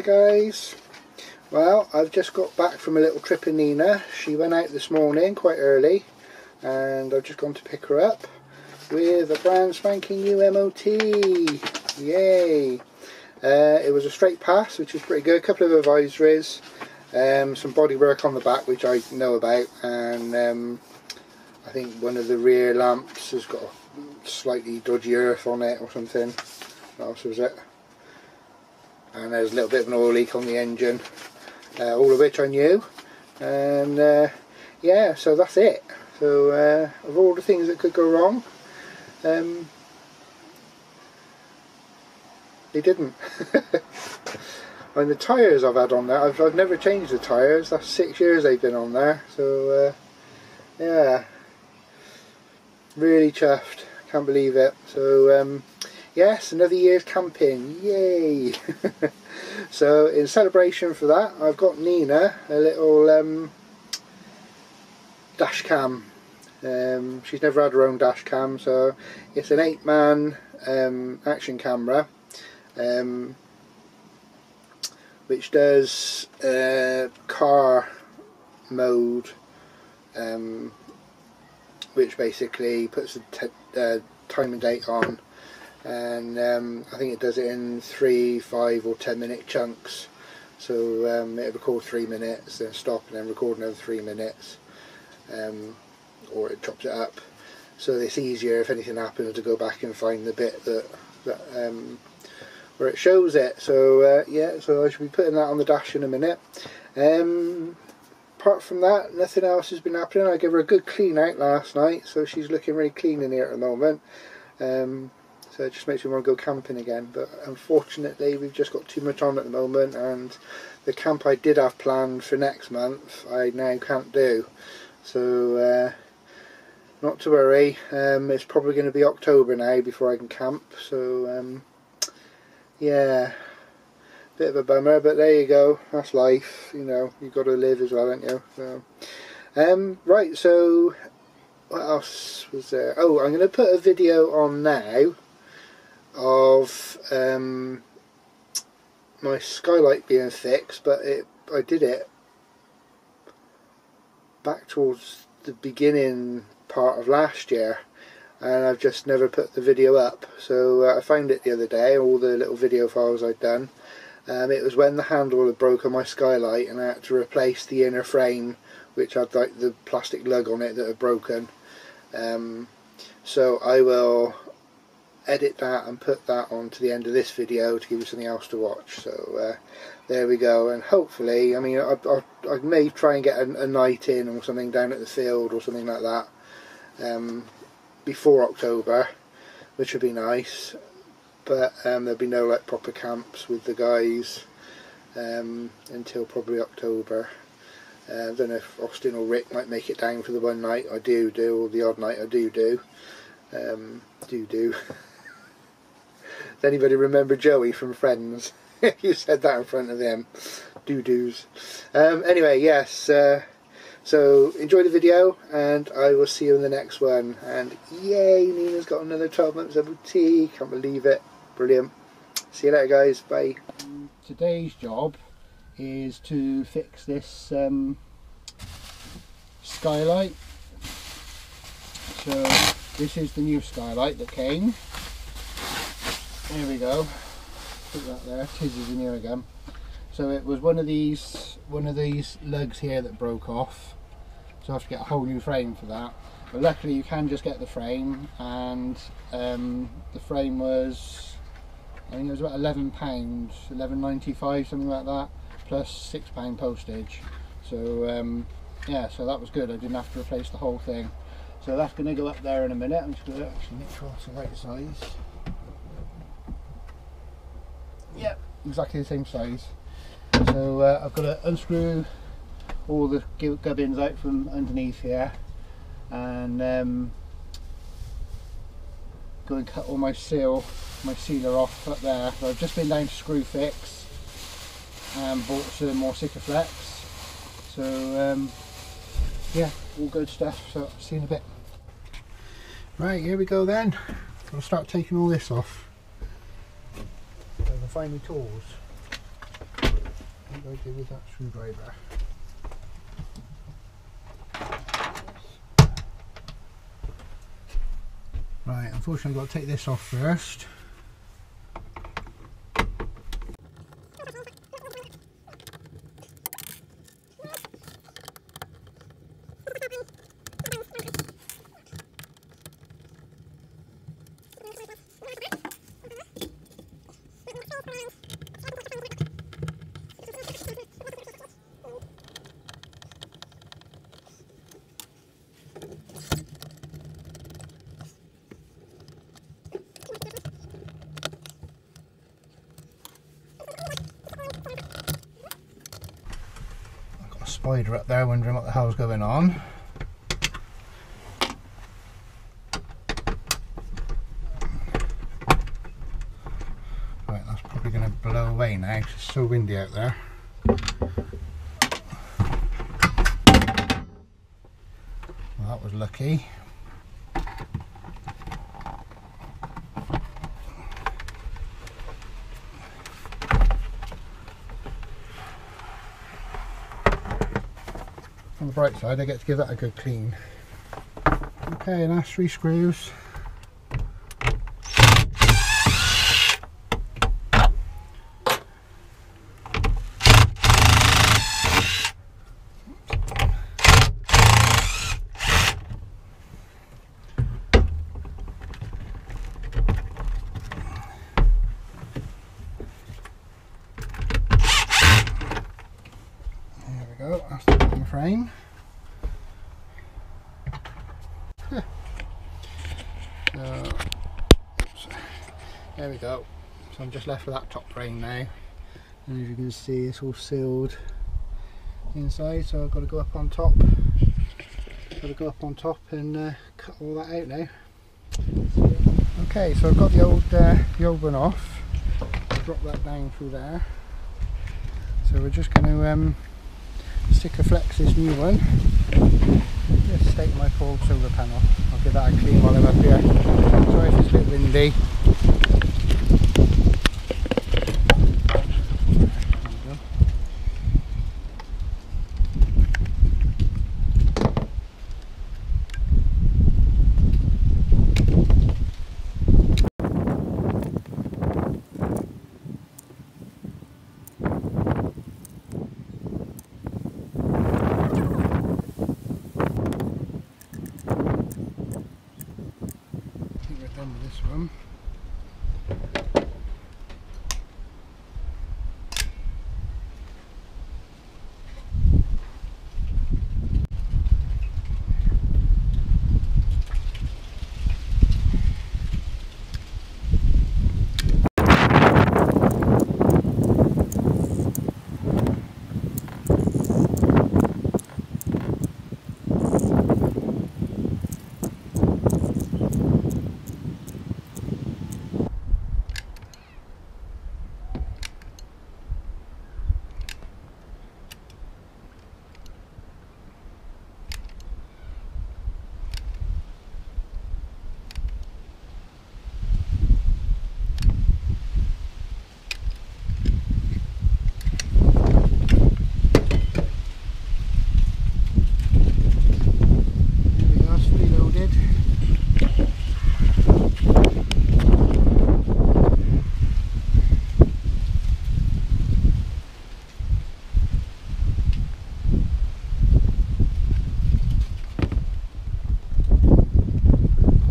Hi guys. Well, I've just got back from a little trip in Nina. She went out this morning quite early and I've just gone to pick her up with a brand spanking new MOT. Yay! It was a straight pass, which is pretty good. A couple of advisories, some body work on the back, which I know about, and I think one of the rear lamps has got a slightly dodgy earth on it or something. What else was it? And there's a little bit of an oil leak on the engine, all of which I knew, and yeah, so that's it. So of all the things that could go wrong, they didn't. And the tyres I've had on there, I've never changed the tyres. That's 6 years they've been on there, so yeah, really chuffed, can't believe it. So yes, another year's camping, yay! So in celebration for that, I've got Nina a little dash cam. She's never had her own dash cam, so it's an 8-man action camera, which does car mode, which basically puts the time and date on, and I think it does it in 3, 5 or 10 minute chunks. So it'll record 3 minutes, then stop, and then record another 3 minutes, or it chops it up, so it's easier if anything happens to go back and find the bit that where it shows it. So yeah, so I should be putting that on the dash in a minute. Apart from that, nothing else has been happening. I gave her a good clean out last night, so she's looking really clean in here at the moment. So it just makes me want to go camping again, but unfortunately we've just got too much on at the moment, and the camp I did have planned for next month I now can't do. So not to worry, it's probably going to be October now before I can camp, so yeah, bit of a bummer, but there you go, that's life, you know, you've got to live as well, haven't you? So right, so what else was there? Oh, I'm going to put a video on now of my skylight being fixed, but I did it back towards the beginning part of last year, and I've just never put the video up. So I found it the other day, all the little video files I'd done. It was when the handle had broke on my skylight and I had to replace the inner frame, which had like the plastic lug on it that had broken. So I will edit that and put that on to the end of this video to give you something else to watch. So there we go, and hopefully, I mean, I may try and get a night in or something down at the field or something like that before October, which would be nice, but there'll be no like proper camps with the guys until probably October. I don't know if Austin or Rick might make it down for the one night I do, or the odd night I do. Does anybody remember Joey from Friends? You said that in front of them. Doos. Anyway, yes, so enjoy the video and I will see you in the next one. And yay, Nina's got another 12 months MOT, can't believe it, brilliant. See you later guys, bye. Today's job is to fix this skylight. So this is the new skylight that came. There we go. Put that there. Tiz is in here again. So it was one of these lugs here that broke off. So I have to get a whole new frame for that. But luckily you can just get the frame, and the frame was, I think it was about £11, £11.95, something like that, plus £6 postage. So yeah, so that was good. I didn't have to replace the whole thing. So that's going to go up there in a minute. I'm just going to actually make sure it's the right size. Yep, exactly the same size. So I've got to unscrew all the gubbins out from underneath here, and go and cut all my sealer off up there. So I've just been down to Screw Fix and bought some more Sikaflex. So yeah, all good stuff. So I'll see you in a bit. Right, here we go then. I'll start taking all this off. So I can find my tools. What do I do with that screwdriver? Right, unfortunately I've got to take this off first. Spider up there wondering what the hell's going on. Right, that's probably going to blow away now because it's so windy out there. Well, that was lucky. On the bright side, I get to give that a good clean. Okay, and that's 3 screws. There we go, that's the bottom frame. There we go. So I'm just left with that top frame now, and as you can see it's all sealed inside, so I've got to go up on top. And cut all that out now. Okay, so I've got the old one off. Drop that down through there. So we're just going to sticker flex this new one. Just take my full solar panel. I'll give that a clean while I'm up here. Sorry if it's a bit windy. This one.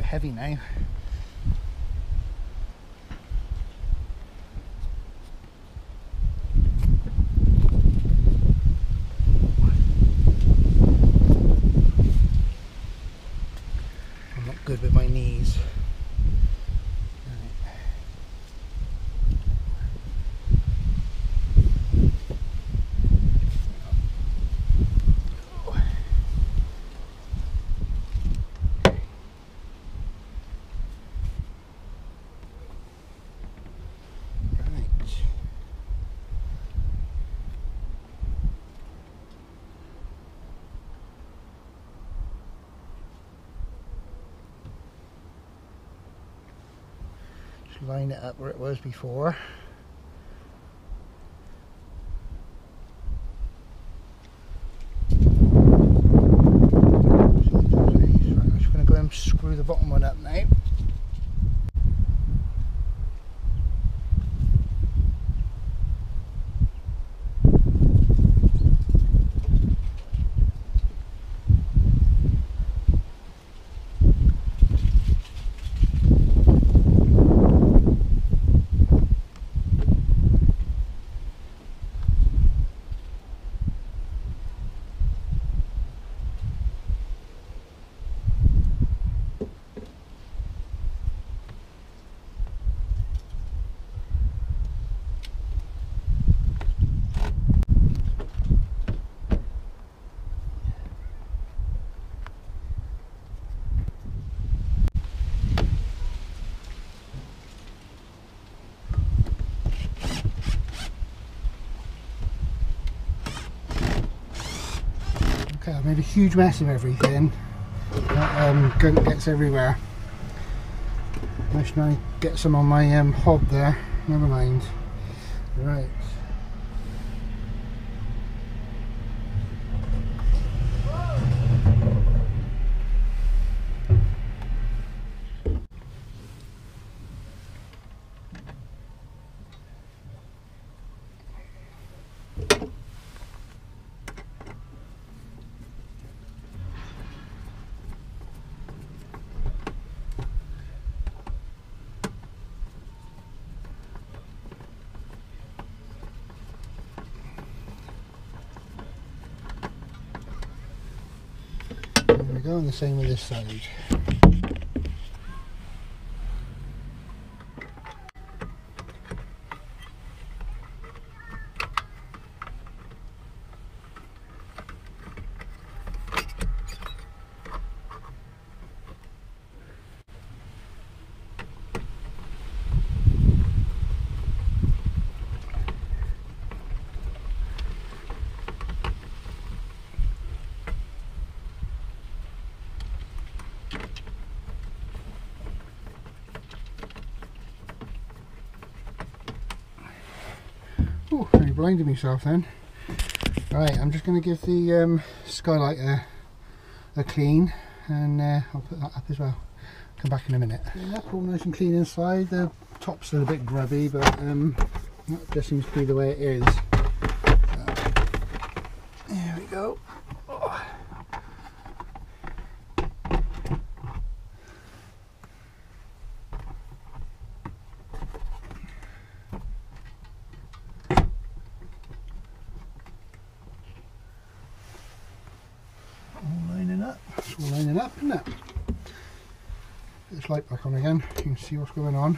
Heavy now. I'm not good with my knees. Line it up where it was before. I've made a huge mess of everything. Gunk gets everywhere. I should now get some on my hob there. Never mind. Right. There we go, and the same with this side. Oh, I blinded myself then. Right, I'm just going to give the skylight a clean, and I'll put that up as well. Come back in a minute. Up all nice and clean inside. The top's still a bit grubby, but that just seems to be the way it is. There we go. Oh. It's all lining up, isn't it? Put this light back on again, you can see what's going on.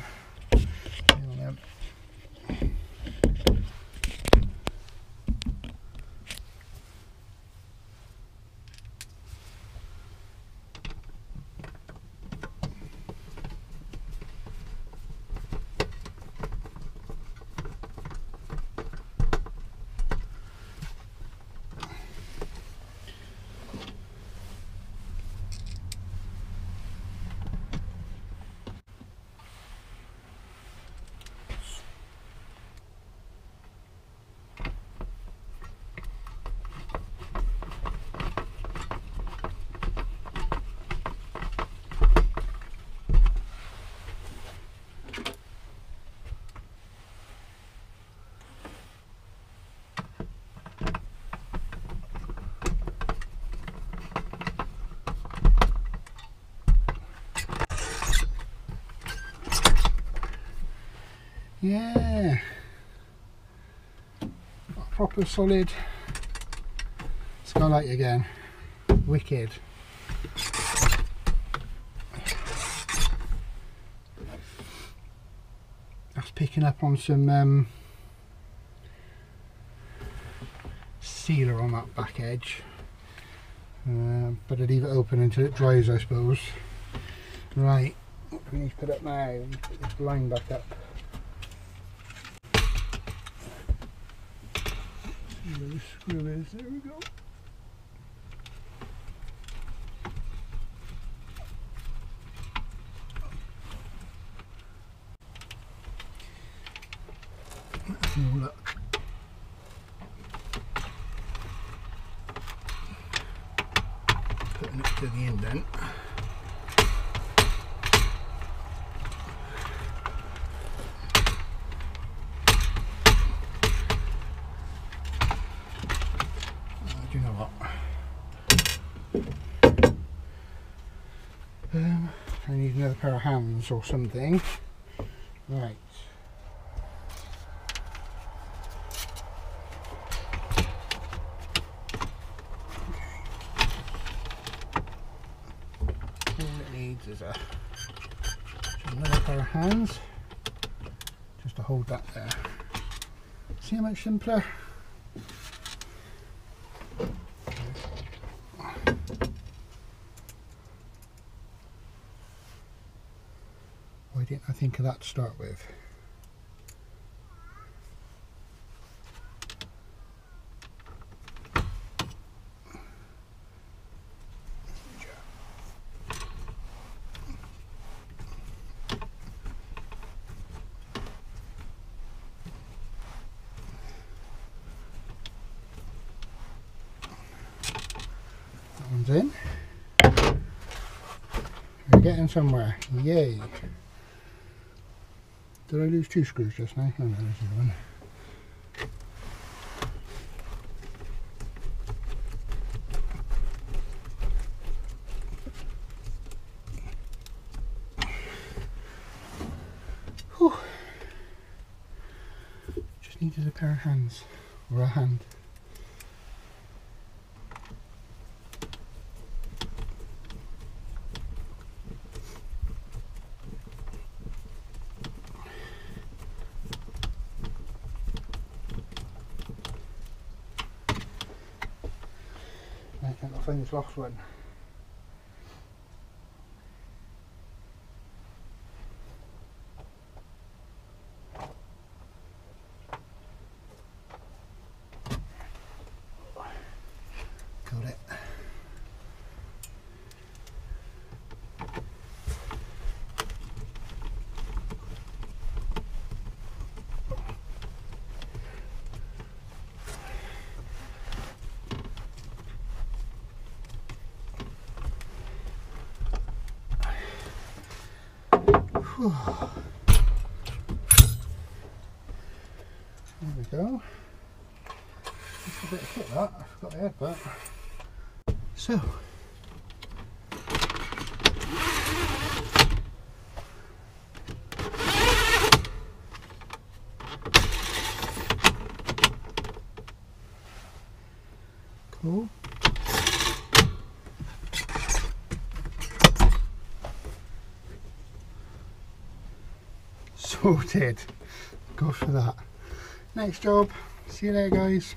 Yeah, got a proper solid skylight again. Wicked. That's picking up on some sealer on that back edge, but I leave it open until it dries, I suppose. Right, what do we need to put up now? We need to put this line back up. Where the screw is, there we go. Let's have a look. Putting it to the indent. Do you know what? I need another pair of hands or something. Right. All it needs is another pair of hands just to hold that there. See how much simpler? Why didn't I think of that to start with? getting somewhere. Yay. Did I lose 2 screws just now? Oh no, there's the one. Whew. Just needed a pair of hands, or a hand. I think I'll find this lost one. Got it. Whew. There we go. Just a bit of kit that, I forgot the headbutt. So, cool. Sorted. Go for that. Next job. See you later, guys.